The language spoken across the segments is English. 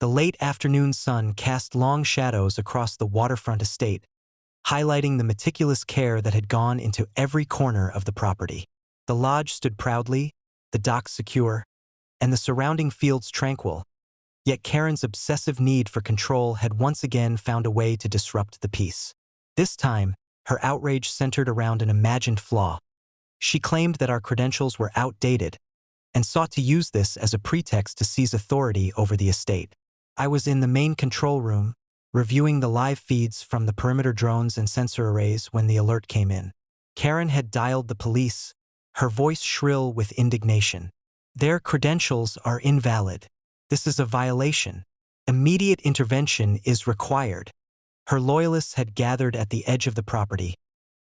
The late afternoon sun cast long shadows across the waterfront estate, highlighting the meticulous care that had gone into every corner of the property. The lodge stood proudly, the docks secure, and the surrounding fields tranquil, yet Karen's obsessive need for control had once again found a way to disrupt the peace. This time, her outrage centered around an imagined flaw. She claimed that our credentials were outdated and sought to use this as a pretext to seize authority over the estate. I was in the main control room, reviewing the live feeds from the perimeter drones and sensor arrays when the alert came in. Karen had dialed the police, her voice shrill with indignation. "Their credentials are invalid. This is a violation. Immediate intervention is required." Her loyalists had gathered at the edge of the property,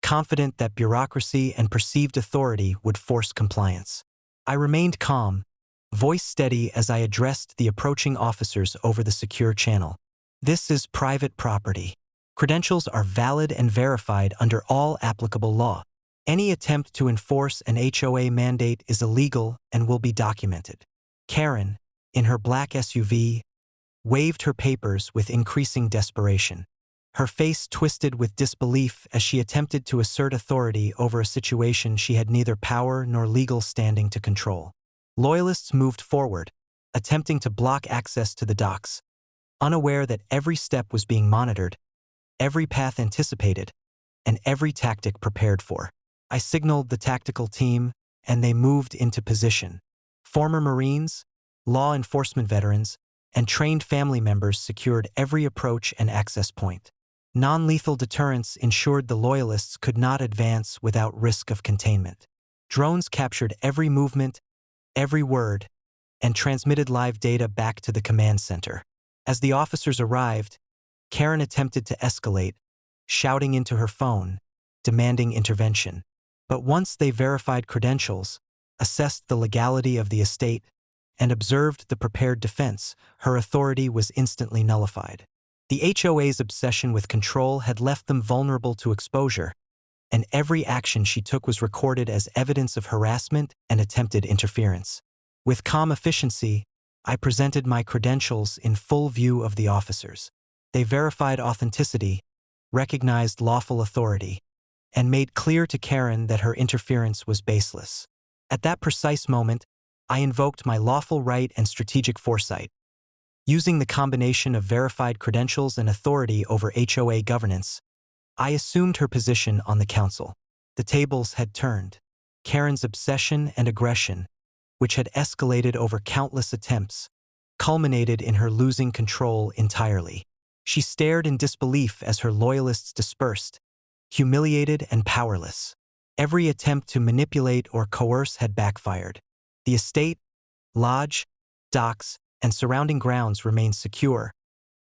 confident that bureaucracy and perceived authority would force compliance. I remained calm, voice steady as I addressed the approaching officers over the secure channel. "This is private property. Credentials are valid and verified under all applicable law. Any attempt to enforce an HOA mandate is illegal and will be documented." Karen, in her black SUV, waved her papers with increasing desperation. Her face twisted with disbelief as she attempted to assert authority over a situation she had neither power nor legal standing to control. Loyalists moved forward, attempting to block access to the docks, unaware that every step was being monitored, every path anticipated, and every tactic prepared for. I signaled the tactical team, and they moved into position. Former Marines, law enforcement veterans, and trained family members secured every approach and access point. Non-lethal deterrence ensured the loyalists could not advance without risk of containment. Drones captured every movement, every word, and transmitted live data back to the command center. As the officers arrived, Karen attempted to escalate, shouting into her phone, demanding intervention. But once they verified credentials, assessed the legality of the estate, and observed the prepared defense, her authority was instantly nullified. The HOA's obsession with control had left them vulnerable to exposure, and every action she took was recorded as evidence of harassment and attempted interference. With calm efficiency, I presented my credentials in full view of the officers. They verified authenticity, recognized lawful authority, and made clear to Karen that her interference was baseless. At that precise moment, I invoked my lawful right and strategic foresight. Using the combination of verified credentials and authority over HOA governance, I assumed her position on the council. The tables had turned. Karen's obsession and aggression, which had escalated over countless attempts, culminated in her losing control entirely. She stared in disbelief as her loyalists dispersed, humiliated and powerless. Every attempt to manipulate or coerce had backfired. The estate, lodge, docks, and surrounding grounds remained secure,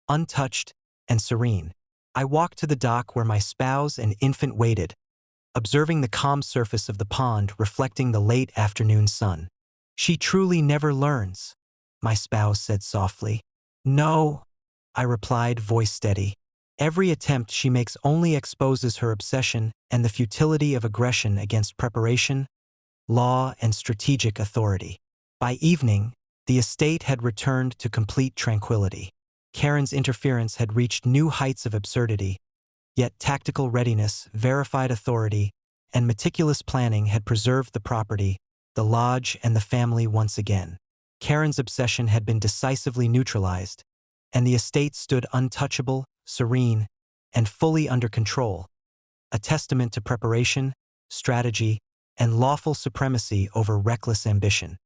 untouched, and serene. I walked to the dock where my spouse and infant waited, observing the calm surface of the pond reflecting the late afternoon sun. "She truly never learns," my spouse said softly. "No," I replied, voice steady. "Every attempt she makes only exposes her obsession and the futility of aggression against preparation, law, and strategic authority." By evening, the estate had returned to complete tranquility. Karen's interference had reached new heights of absurdity, yet tactical readiness, verified authority, and meticulous planning had preserved the property, the lodge, and the family once again. Karen's obsession had been decisively neutralized, and the estate stood untouchable, serene, and fully under control, a testament to preparation, strategy, and lawful supremacy over reckless ambition.